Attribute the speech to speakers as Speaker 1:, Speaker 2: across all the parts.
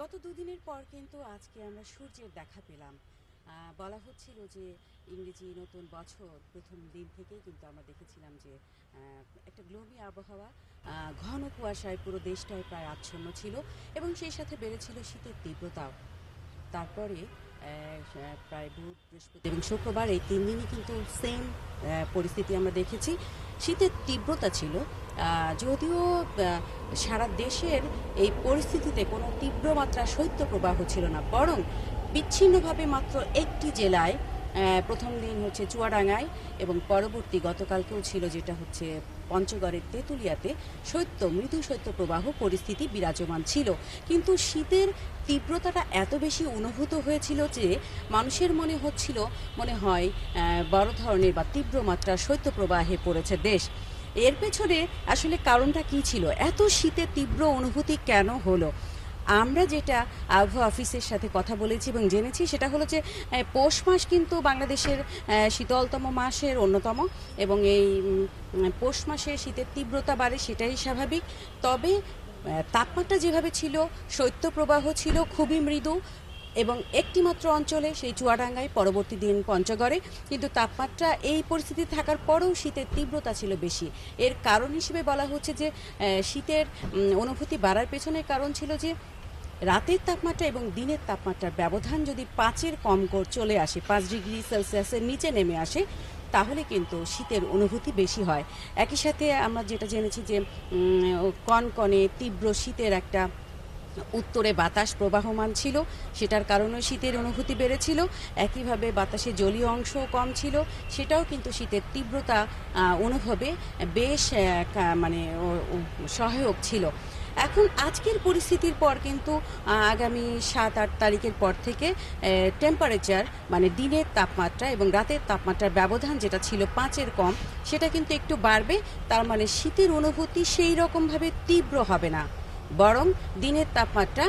Speaker 1: গত দুদিনের পর কিন্তু আজকে আমরা সূর্যের দেখা পেলাম। বলা হচ্ছিল যে ইংরেজি নতুন বছর প্রথম দিন থেকেই কিন্তু আমরা দেখেছিলাম যে একটা গ্লোমি আবহাওয়া, ঘন কুয়াশায় পুরো দেশটায় প্রায় আচ্ছন্ন ছিল এবং সেই সাথে বেড়েছিল শীতের তীব্রতাও। তারপরে প্রায় বুধ, বৃহস্পতি এবং শুক্রবার এই ৩ দিনই কিন্তু সেম পরিস্থিতি আমরা দেখেছি। শীতের তীব্রতা ছিল, যদিও সারা দেশের এই পরিস্থিতিতে কোনো তীব্র মাত্রার শৈত্যপ্রবাহ ছিল না, বরং বিচ্ছিন্নভাবে মাত্র একটি জেলায়, প্রথম দিন হচ্ছে চুয়াডাঙ্গায় এবং পরবর্তী গতকালকেও ছিল যেটা হচ্ছে পঞ্চগড়ের তেঁতুলিয়াতে মৃদু শৈত্যপ্রবাহ পরিস্থিতি বিরাজমান ছিল। কিন্তু শীতের তীব্রতাটা এত বেশি অনুভূত হয়েছিল যে মানুষের মনে হয় বড় ধরনের বা তীব্র মাত্রার শৈত্যপ্রবাহে পড়েছে দেশ। এর পেছনে আসলে কারণটা কী ছিল, এত শীতের তীব্র অনুভূতি কেন হলো? আমরা যেটা আবহাওয়া অফিসের সাথে কথা বলেছি এবং জেনেছি সেটা হলো যে পৌষ মাস কিন্তু বাংলাদেশের শীতলতম মাসের অন্যতম, এবং এই পৌষ মাসে শীতের তীব্রতা বাড়ে, সেটাই স্বাভাবিক। তবে তাপমাত্রা যেভাবে ছিল, শৈত্যপ্রবাহ ছিল খুবই মৃদু, এবং একটিমাত্র অঞ্চলে সেই চুয়াডাঙ্গায়, পরবর্তী দিন পঞ্চগড়ে, কিন্তু তাপমাত্রা এই পরিস্থিতি থাকার পরেও শীতের তীব্রতা ছিল বেশি। এর কারণ হিসেবে বলা হচ্ছে যে শীতের অনুভূতি বাড়ার পেছনে কারণ ছিল যে রাতের তাপমাত্রা এবং দিনের তাপমাত্রার ব্যবধান যদি 5-এর কম চলে আসে, 5 ডিগ্রি সেলসিয়াসের নিচে নেমে আসে, তাহলে কিন্তু শীতের অনুভূতি বেশি হয়। একই সাথে আমরা যেটা জেনেছি যে কনকনে তীব্র শীতের একটা উত্তরে বাতাস প্রবাহমান ছিল, সেটার কারণে শীতের অনুভূতি বেড়েছিল। একইভাবে বাতাসে জলীয় অংশও কম ছিল, সেটাও কিন্তু শীতের তীব্রতা অনুভবে বেশ মানে সহায়ক ছিল। এখন আজকের পরিস্থিতির পর কিন্তু আগামী 7-8 তারিখের পর থেকে টেম্পারেচার, মানে দিনের তাপমাত্রা এবং রাতের তাপমাত্রার ব্যবধান যেটা ছিল 5-এর কম, সেটা কিন্তু একটু বাড়বে। তার মানে শীতের অনুভূতি সেই রকমভাবে তীব্র হবে না, বরং দিনের তাপমাত্রা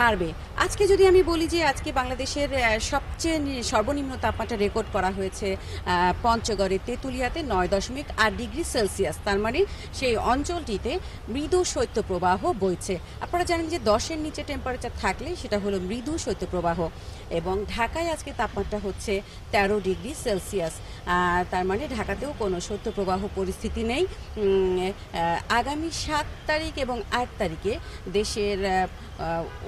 Speaker 1: বাড়বে। আজকে যদি আমি বলি যে আজকে বাংলাদেশের সবচেয়ে সর্বনিম্ন তাপমাত্রা রেকর্ড করা হয়েছে পঞ্চগড়ের তেঁতুলিয়াতে 9.8 ডিগ্রি সেলসিয়াস। তার মানে সেই অঞ্চলটিতে মৃদু শৈত্যপ্রবাহ বইছে। আপনারা জানেন যে 10-এর নিচে টেম্পারেচার থাকলে সেটা হলো মৃদু শৈত্যপ্রবাহ। এবং ঢাকায় আজকে তাপমাত্রা হচ্ছে 13 ডিগ্রি সেলসিয়াস। তার মানে ঢাকাতেও কোনো শৈত্যপ্রবাহ পরিস্থিতি নেই। আগামী 7 তারিখ এবং 8 তারিখে দেশের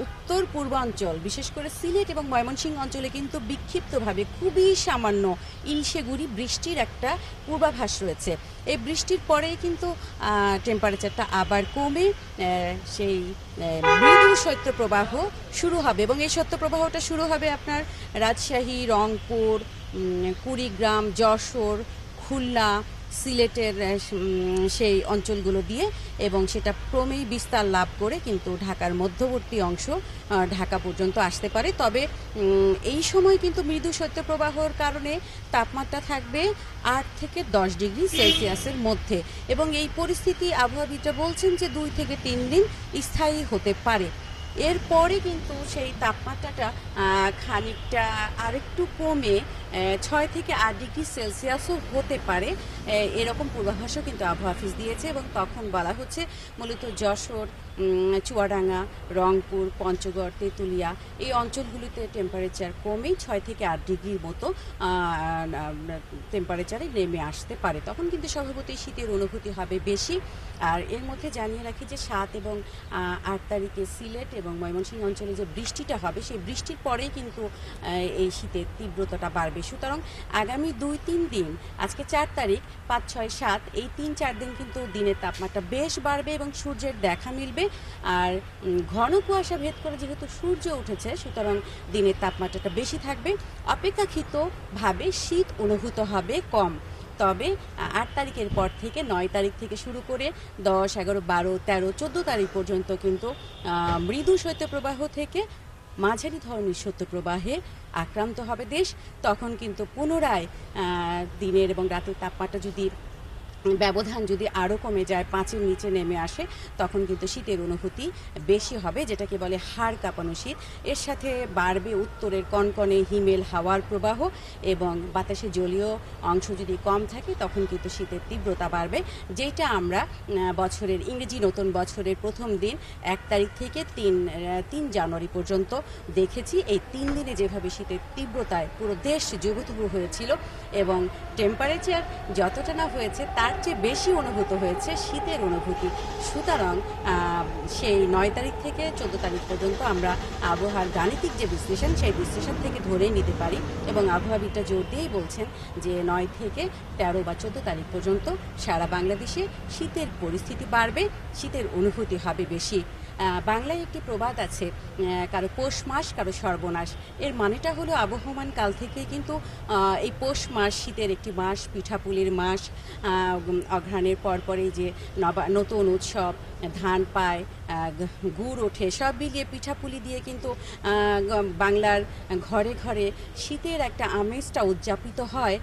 Speaker 1: উত্তর পূর্বাঞ্চল, বিশেষ করে সিলেট এবং ময়মনসিংহ অঞ্চলে কিন্তু বিক্ষিপ্তভাবে খুবই সামান্য ইলশে গুঁড়ি বৃষ্টির একটা পূর্বাভাস রয়েছে। এই বৃষ্টির পরেই কিন্তু টেম্পারেচারটা আবার কমে সেই মৃদু শৈত্যপ্রবাহ শুরু হবে, এবং এই শৈত্যপ্রবাহটা শুরু হবে আপনার রাজশাহী, রংপুর, কুড়িগ্রাম, যশোর, খুলনা, সিলেটের সেই অঞ্চলগুলো দিয়ে, এবং সেটা ক্রমেই বিস্তার লাভ করে কিন্তু ঢাকার মধ্যবর্তী অংশ ঢাকা পর্যন্ত আসতে পারে। তবে এই সময় কিন্তু মৃদু শৈত্যপ্রবাহর কারণে তাপমাত্রা থাকবে 8 থেকে 10 ডিগ্রি সেলসিয়াসের মধ্যে, এবং এই পরিস্থিতি আবহাওয়াবিদরা বলছেন যে 2 থেকে 3 দিন স্থায়ী হতে পারে। এরপরে কিন্তু সেই তাপমাত্রাটা খানিকটা আরেকটু কমে 6 থেকে 8 ডিগ্রি সেলসিয়াসও হতে পারে, এরকম পূর্বাভাসও কিন্তু আবহাওয়া অফিস দিয়েছে। এবং তখন বলা হচ্ছে মূলত যশোর, চুয়াডাঙ্গা, রংপুর, পঞ্চগড়, তেঁতুলিয়া এই অঞ্চলগুলিতে টেম্পারেচার কমে 6 থেকে 8 ডিগ্রির মতো টেম্পারেচারে নেমে আসতে পারে। তখন কিন্তু স্বভাবতই শীতের অনুভূতি হবে বেশি। আর এর মধ্যে জানিয়ে রাখি যে 7 এবং 8 তারিখে সিলেট এবং ময়মনসিংহ অঞ্চলে যে বৃষ্টিটা হবে, সেই বৃষ্টির পরেই কিন্তু এই শীতের তীব্রতাটা বাড়বে। সুতরাং আগামী 2-3 দিন, আজকে 4 তারিখ, 5, 6, 7, এই 3-4 দিন কিন্তু দিনের তাপমাত্রা বেশ বাড়বে এবং সূর্যের দেখা মিলবে। আর ঘন কুয়াশা ভেদ করে যেহেতু সূর্য উঠেছে, সুতরাং দিনের তাপমাত্রাটা বেশি থাকবে। অপেক্ষাকৃতভাবে শীত অনুভূত হবে কম। তবে 8 তারিখের পর থেকে 9 তারিখ থেকে শুরু করে 10, 11, 12, 13, 14 তারিখ পর্যন্ত কিন্তু মৃদু শৈত্যপ্রবাহ থেকে মাঝারি ধরনের শৈত্যপ্রবাহে আক্রান্ত হবে দেশ। তখন কিন্তু পুনরায় দিনের এবং রাতের তাপমাত্রা যদি ব্যবধান যদি আরও কমে যায়, 5-এর নিচে নেমে আসে, তখন কিন্তু শীতের অনুভূতি বেশি হবে, যেটাকে বলে হাড় কাঁপানো শীত। এর সাথে বাড়বে উত্তরের কনকনে হিমেল হাওয়ার প্রবাহ, এবং বাতাসে জলীয় অংশ যদি কম থাকে তখন কিন্তু শীতের তীব্রতা বাড়বে, যেটা আমরা বছরের ইংরেজি নতুন বছরের প্রথম দিন 1 তারিখ থেকে 3 জানুয়ারি পর্যন্ত দেখেছি। এই 3 দিনে যেভাবে শীতের তীব্রতায় পুরো দেশ জুবুথুবু হয়েছিল, এবং টেম্পারেচার যতটা না হয়েছে তার চেয়ে বেশি অনুভূত হয়েছে শীতের অনুভূতি। সুতরাং সেই 9 তারিখ থেকে 14 তারিখ পর্যন্ত আমরা আবহাওয়ার গাণিতিক যে বিশ্লেষণ, সেই বিশ্লেষণ থেকে ধরেই নিতে পারি, এবং আবহাওয়াবিদরা জোর দিয়েই বলছেন যে 9 থেকে 13 বা 14 তারিখ পর্যন্ত সারা বাংলাদেশে শীতের পরিস্থিতি বাড়বে, শীতের অনুভূতি হবে বেশি। বাংলায় একটি প্রবাদ আছে, কারো পৌষ মাস কারো সর্বনাশ। এর মানেটা হলো আবহমান কাল থেকে কিন্তু এই পৌষ মাস শীতের একটি মাস, পিঠাপুলির মাস। অঘ্রাণের পরপরেই যে নতুন উৎসব, ধান পায়, গুড় ওঠে, সব মিলিয়ে পিঠাপুলি দিয়ে কিন্তু বাংলার ঘরে ঘরে শীতের একটা আমেজটা উদযাপিত হয়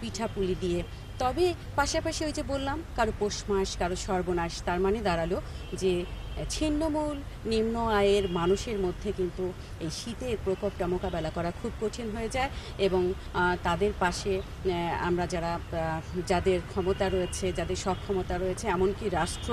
Speaker 1: পিঠাপুলি দিয়ে। তবে পাশাপাশি ওই যে বললাম কারো পৌষ মাস কারো সর্বনাশ, তার মানে দাঁড়ালো যে ছিন্নমূল নিম্ন আয়ের মানুষের মধ্যে কিন্তু এই শীতের প্রকোপটা মোকাবেলা করা খুব কঠিন হয়ে যায়, এবং তাদের পাশে আমরা যাদের ক্ষমতা রয়েছে, যাদের সক্ষমতা রয়েছে, এমনকি রাষ্ট্র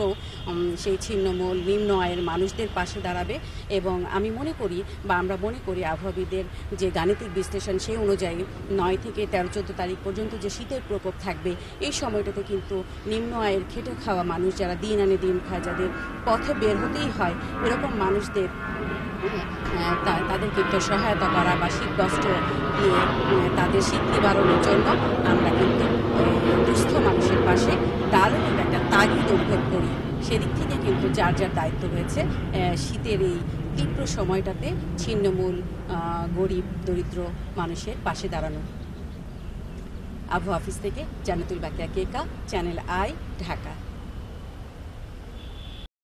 Speaker 1: সেই ছিন্নমূল নিম্ন আয়ের মানুষদের পাশে দাঁড়াবে। এবং আমি মনে করি, বা আমরা মনে করি, আবহাওয়াবিদের যে গাণিতিক বিশ্লেষণ সেই অনুযায়ী 9 থেকে 13-14 তারিখ পর্যন্ত যে শীতের প্রকোপ থাকবে, এই সময়টাতে কিন্তু নিম্ন আয়ের খেটে খাওয়া মানুষ, যারা দিন আনে দিন খায়, যাদের পথে বের হতেই হয়, এরকম মানুষদের তাদেরকে একটু সহায়তা করা বা শীতবস্ত্র দিয়ে তাদের শীত নিবারণের জন্য আমরা কিন্তু দুস্থ মানুষের পাশে দাঁড়ানোর একটা তাগিদ অনুভব করি। সেদিক থেকে কিন্তু যার যার দায়িত্ব রয়েছে শীতের এই তীব্র সময়টাতে ছিন্নমূল গরিব দরিদ্র মানুষের পাশে দাঁড়ানো। আবহাওয়া অফিস থেকে জান্নাতুল বাকিয়া কেকা, চ্যানেল আই, ঢাকা।